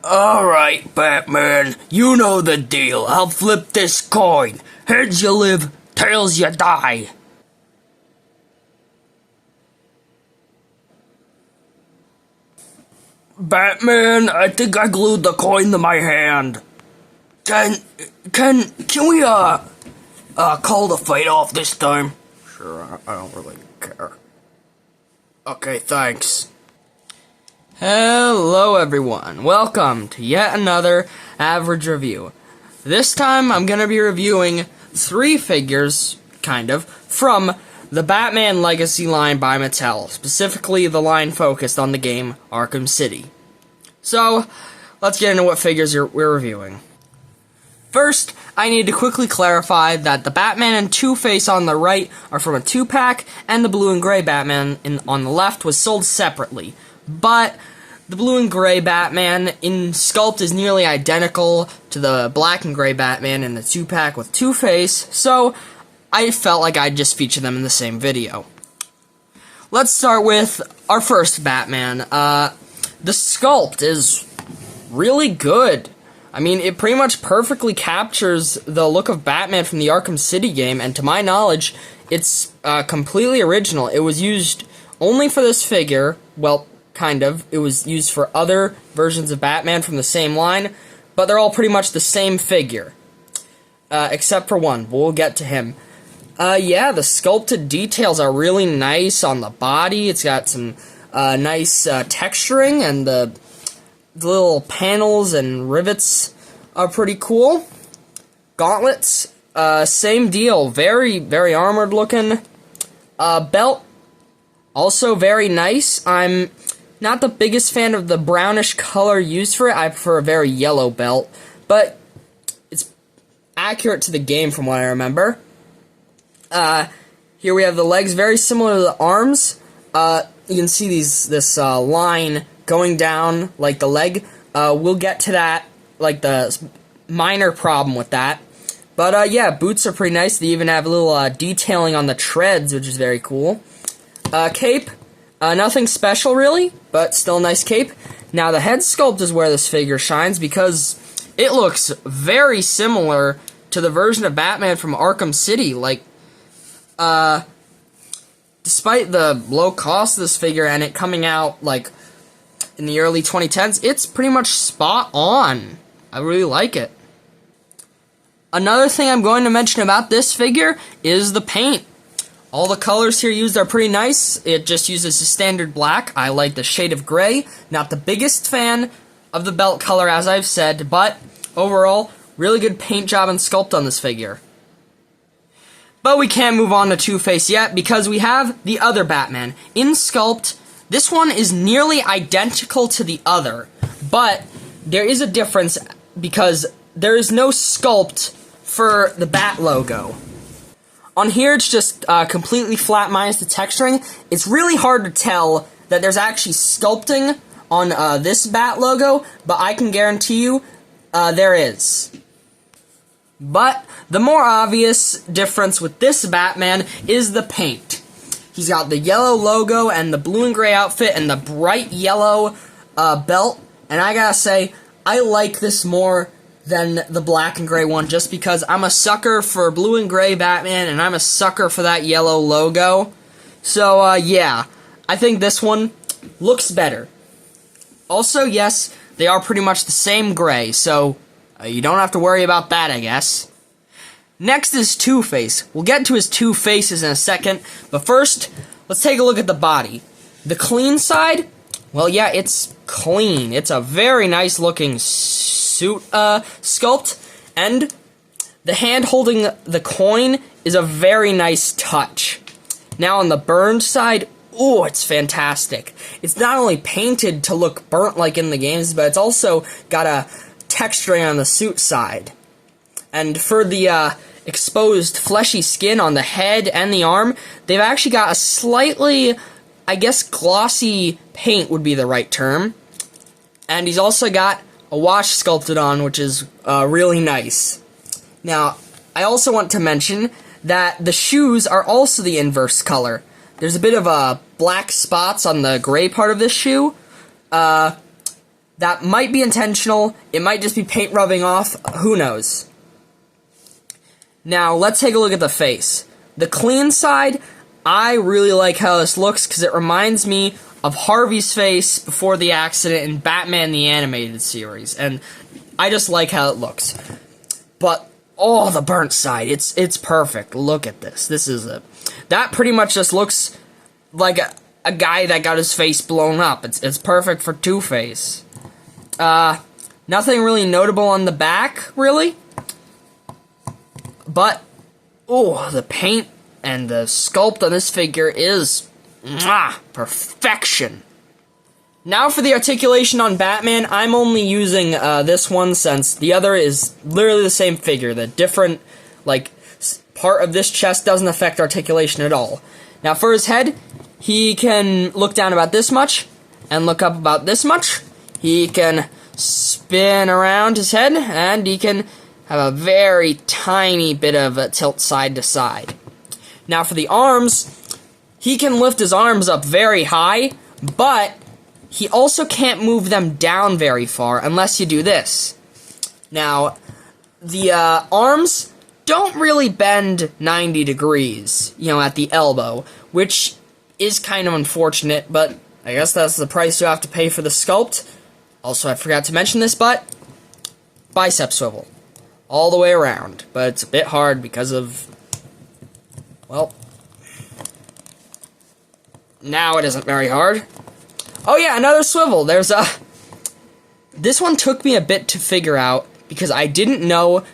Alright, Batman, you know the deal. I'll flip this coin. Heads you live, tails you die. Batman, I think I glued the coin to my hand. Can we, call the fight off this time? Sure, I don't really care. Okay, thanks. Hello everyone, welcome to yet another average review. This time I'm going to be reviewing 3 figures, kind of, from the Batman Legacy line by Mattel, specifically the line focused on the game Arkham City. So, let's get into what figures we're reviewing. First, I need to quickly clarify that the Batman and Two-Face on the right are from a 2-pack, and the blue and gray Batman on the left was sold separately. But the blue and gray Batman in sculpt is nearly identical to the black and gray Batman in the 2-pack with Two-Face, so I felt like I'd just feature them in the same video. Let's start with our first Batman. The sculpt is really good. I mean, it pretty much perfectly captures the look of Batman from the Arkham City game, and to my knowledge, it's completely original. It was used only for this figure, well, kind of. It was used for other versions of Batman from the same line, but they're all pretty much the same figure. Except for one. We'll get to him. Yeah, the sculpted details are really nice on the body. It's got some nice texturing, and the little panels and rivets are pretty cool. Gauntlets, same deal. Very, very armored looking. Belt, also very nice. I'm not the biggest fan of the brownish color used for it. I prefer a very yellow belt, but it's accurate to the game from what I remember. Here we have the legs, very similar to the arms. You can see this line going down like the leg. We'll get to that, like the minor problem with that. But yeah, boots are pretty nice. They even have a little detailing on the treads, which is very cool. Cape, nothing special really, but still a nice cape. Now the head sculpt is where this figure shines because it looks very similar to the version of Batman from Arkham City. Like, despite the low cost of this figure and it coming out, like, in the early 2010s, it's pretty much spot on. I really like it. Another thing I'm going to mention about this figure is the paint. All the colors here used are pretty nice. It just uses a standard black. I like the shade of gray. Not the biggest fan of the belt color, as I've said, but overall, really good paint job and sculpt on this figure. But we can't move on to Two-Face yet, because we have the other Batman. In sculpt, this one is nearly identical to the other, but there is a difference because there is no sculpt for the Bat logo. On here, it's just completely flat minus the texturing. It's really hard to tell that there's actually sculpting on this Bat logo, but I can guarantee you there is. But the more obvious difference with this Batman is the paint. He's got the yellow logo and the blue and gray outfit and the bright yellow belt. And I gotta say, I like this more than the black and gray one just because I'm a sucker for blue and gray Batman and I'm a sucker for that yellow logo. So, yeah, I think this one looks better. Also, yes, they are pretty much the same gray, so you don't have to worry about that, I guess. Next is Two-Face. We'll get to his two faces in a second, but first, let's take a look at the body. The clean side, well, yeah, it's clean. It's a very nice looking suit sculpt, and the hand holding the coin is a very nice touch. Now on the burned side, oh, it's fantastic. It's not only painted to look burnt like in the games, but it's also got a texturing on the suit side. And for the exposed fleshy skin on the head and the arm, they've actually got a slightly, I guess, glossy paint would be the right term. And he's also got a wash sculpted on, which is really nice. Now, I also want to mention that the shoes are also the inverse color. There's a bit of black spots on the gray part of this shoe. That might be intentional. It might just be paint rubbing off. Who knows? Now, let's take a look at the face. The clean side, I really like how this looks because it reminds me of Harvey's face before the accident in Batman the Animated Series. And I just like how it looks. But, oh, the burnt side. It's perfect. Look at this. This is a... That pretty much just looks like a guy that got his face blown up. It's perfect for Two-Face. Nothing really notable on the back, really. But, oh, the paint and the sculpt on this figure is perfection. Now for the articulation on Batman, I'm only using this one since the other is literally the same figure. The different, like, part of this chest doesn't affect articulation at all. Now for his head, he can look down about this much and look up about this much. He can spin around his head, and he can have a very tiny bit of a tilt side to side. Now for the arms, he can lift his arms up very high, but he also can't move them down very far unless you do this. Now, the arms don't really bend 90 degrees, at the elbow, which is kind of unfortunate, but I guess that's the price you have to pay for the sculpt. Also, I forgot to mention this, but bicep swivel. All the way around, but it's a bit hard because of, well, now it isn't very hard. Oh yeah, another swivel. There's a... This one took me a bit to figure out because I didn't know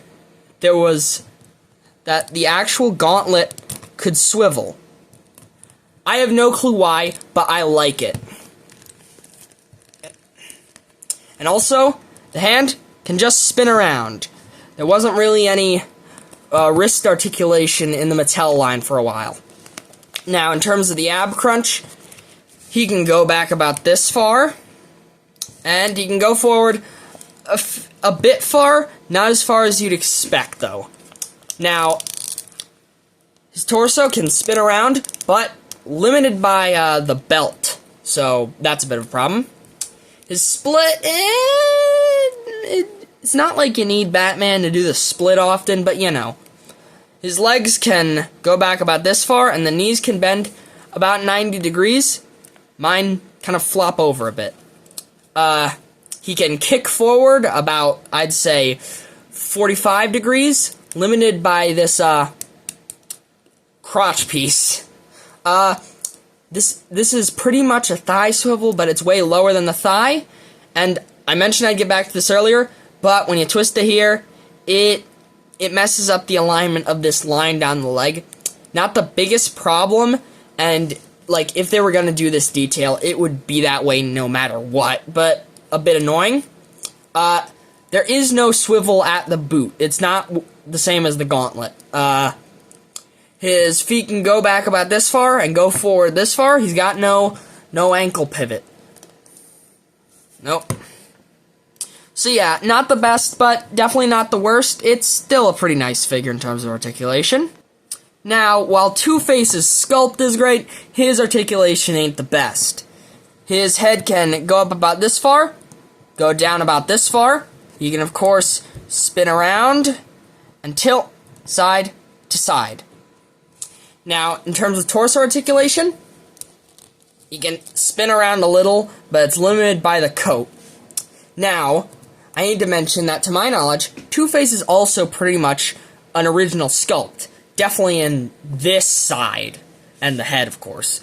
there was... that the actual gauntlet could swivel. I have no clue why, but I like it. And also, the hand can just spin around. There wasn't really any wrist articulation in the Mattel line for a while. Now, in terms of the ab crunch, he can go back about this far, and he can go forward a bit far, not as far as you'd expect, though. Now, his torso can spin around, but limited by the belt, so that's a bit of a problem. His split, it's not like you need Batman to do the split often, but His legs can go back about this far, and the knees can bend about 90 degrees. Mine kind of flop over a bit. He can kick forward about, I'd say, 45 degrees, limited by this, crotch piece. This is pretty much a thigh swivel, but it's way lower than the thigh, and I mentioned I'd get back to this earlier, but when you twist it here, it messes up the alignment of this line down the leg. Not the biggest problem, and, if they were going to do this detail, it would be that way no matter what, but a bit annoying. There is no swivel at the boot. It's not the same as the gauntlet. His feet can go back about this far and go forward this far. He's got no ankle pivot. Nope. So yeah, not the best, but definitely not the worst. It's still a pretty nice figure in terms of articulation. Now, while Two-Face's sculpt is great, his articulation ain't the best. His head can go up about this far, go down about this far. He can, of course, spin around and tilt side to side. Now, in terms of torso articulation, he can spin around a little, but it's limited by the coat. Now, I need to mention that, to my knowledge, Two-Face is also pretty much an original sculpt. Definitely in this side, and the head, of course.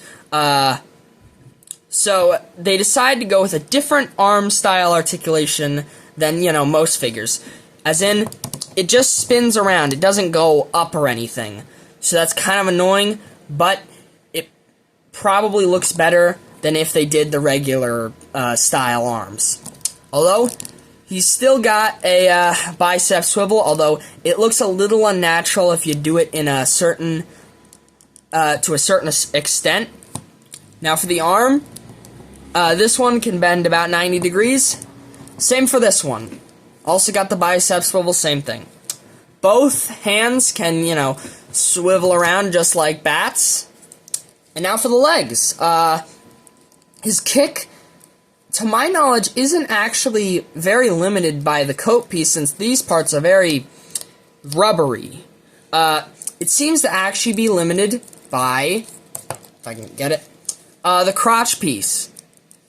So, they decided to go with a different arm-style articulation than, most figures. As in, it just spins around. It doesn't go up or anything. So that's kind of annoying, but it probably looks better than if they did the regular style arms. Although, he's still got a bicep swivel, although it looks a little unnatural if you do it in a certain, to a certain extent. Now for the arm, this one can bend about 90 degrees. Same for this one. Also got the bicep swivel, same thing. Both hands can, swivel around just like bats. And now for the legs. His kick to my knowledge, isn't actually very limited by the coat piece, since these parts are very rubbery. It seems to actually be limited by, if I can get it, the crotch piece.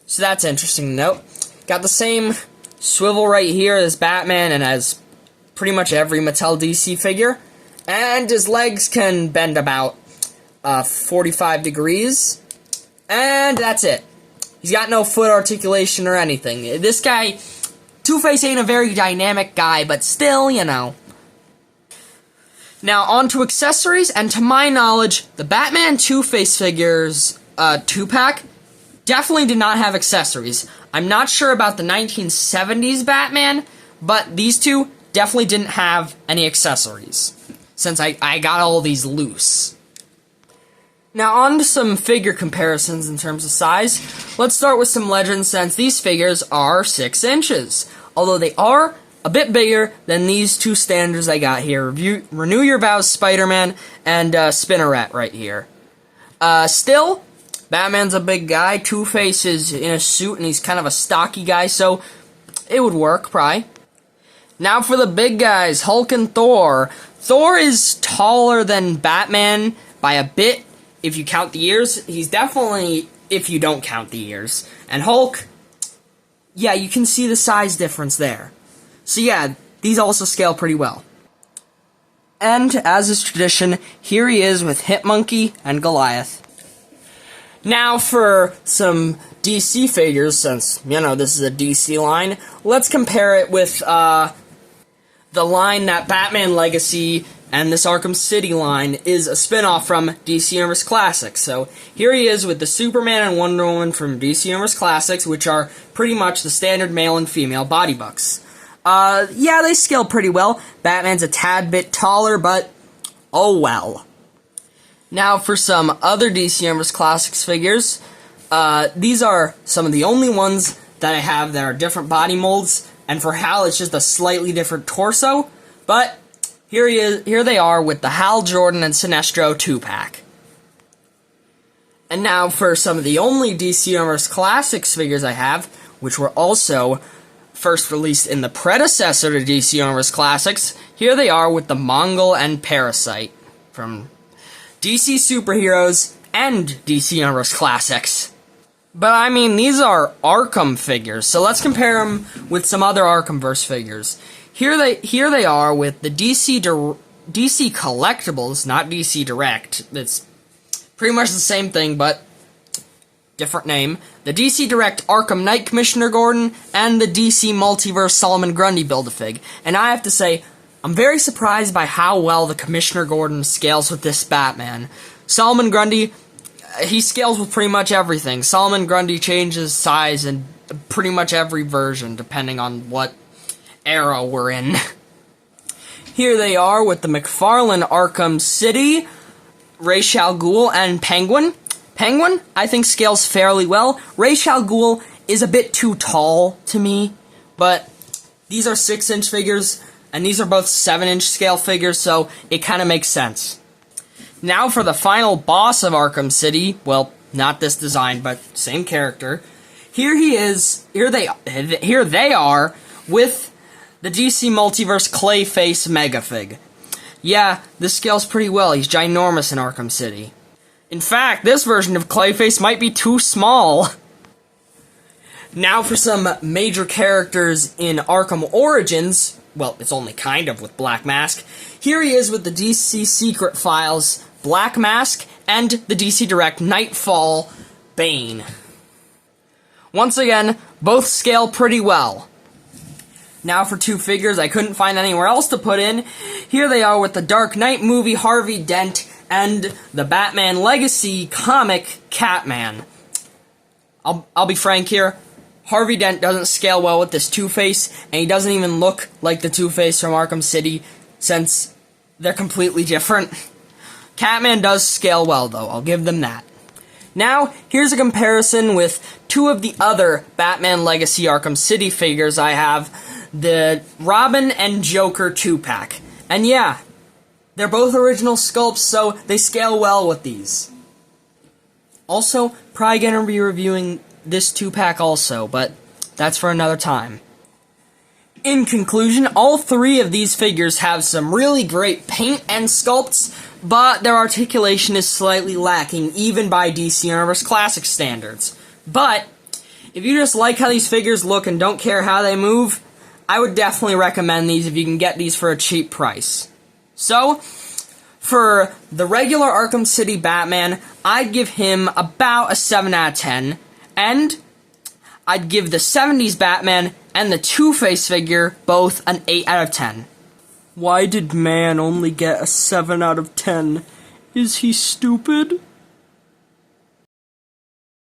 So that's interesting to note. Got the same swivel right here as Batman and as pretty much every Mattel DC figure. And his legs can bend about 45 degrees. And that's it. He's got no foot articulation or anything. This guy, Two-Face ain't a very dynamic guy, but still, you know. Now, on to accessories, and to my knowledge, the Batman Two-Face figures 2-pack definitely did not have accessories. I'm not sure about the 1970s Batman, but these two definitely didn't have any accessories, since I got all these loose. Now on to some figure comparisons in terms of size. Let's start with some Legends, since these figures are 6 inches, although they are a bit bigger than these two standards I got here. Renew Your Vows Spider-Man and Spinneret right here. Still, Batman's a big guy, Two-Face is in a suit and he's kind of a stocky guy, so it would work, probably. Now for the big guys, Hulk and Thor. Thor is taller than Batman by a bit. If you count the ears, he's definitely, if you don't count the ears. And Hulk, yeah, you can see the size difference there. So yeah, these also scale pretty well. And, as is tradition, here he is with Hitmonkey and Goliath. Now for some DC figures, since, you know, this is a DC line, let's compare it with the line that Batman Legacy and this Arkham City line is a spin-off from DC Universe Classics. So here he is with the Superman and Wonder Woman from DC Universe Classics, which are pretty much the standard male and female body bucks. Yeah, they scale pretty well. Batman's a tad bit taller, but oh well. Now for some other DC Universe Classics figures. These are some of the only ones that I have that are different body molds, and for Hal it's just a slightly different torso, but here they are with the Hal Jordan and Sinestro 2-pack. And now for some of the only DC Universe Classics figures I have, which were also first released in the predecessor to DC Universe Classics, here they are with the Mongol and Parasite from DC Superheroes and DC Universe Classics. But I mean, these are Arkham figures, so let's compare them with some other Arkhamverse figures. Here they are with the DC Collectibles, not DC Direct. It's pretty much the same thing, but different name. The DC Direct Arkham Knight Commissioner Gordon and the DC Multiverse Solomon Grundy Build-A-Fig. And I have to say, I'm very surprised by how well the Commissioner Gordon scales with this Batman. Solomon Grundy, he scales with pretty much everything. Solomon Grundy changes size in pretty much every version, depending on what era we're in. Here they are with the McFarlane Arkham City, Ra's al Ghul, and Penguin. Penguin, I think, scales fairly well. Ra's al Ghul is a bit too tall to me, but these are 6-inch figures, and these are both 7-inch scale figures, so it kind of makes sense. Now for the final boss of Arkham City, well, not this design, but same character. Here he is, here they are, with the DC Multiverse Clayface Megafig. Yeah, this scales pretty well. He's ginormous in Arkham City. In fact, this version of Clayface might be too small. Now for some major characters in Arkham Origins. Well, it's only kind of with Black Mask. Here he is with the DC Secret Files Black Mask and the DC Direct Nightfall Bane. Once again, both scale pretty well. Now for two figures I couldn't find anywhere else to put in. Here they are with the Dark Knight movie Harvey Dent and the Batman Legacy comic Catman. I'll be frank here. Harvey Dent doesn't scale well with this Two-Face, and he doesn't even look like the Two-Face from Arkham City, since they're completely different. Catman does scale well, though. I'll give them that. Now, here's a comparison with two of the other Batman Legacy Arkham City figures I have, the Robin and Joker 2-pack. And yeah, they're both original sculpts, so they scale well with these. Also, probably gonna be reviewing this 2-pack also, but that's for another time. In conclusion, all 3 of these figures have some really great paint and sculpts, but their articulation is slightly lacking, even by DC Universe Classic standards. But if you just like how these figures look and don't care how they move, I would definitely recommend these if you can get these for a cheap price. So, for the regular Arkham City Batman, I'd give him about a 7 out of 10, and I'd give the 70s Batman and the Two-Face figure both an 8 out of 10. Why did man only get a 7 out of 10? Is he stupid?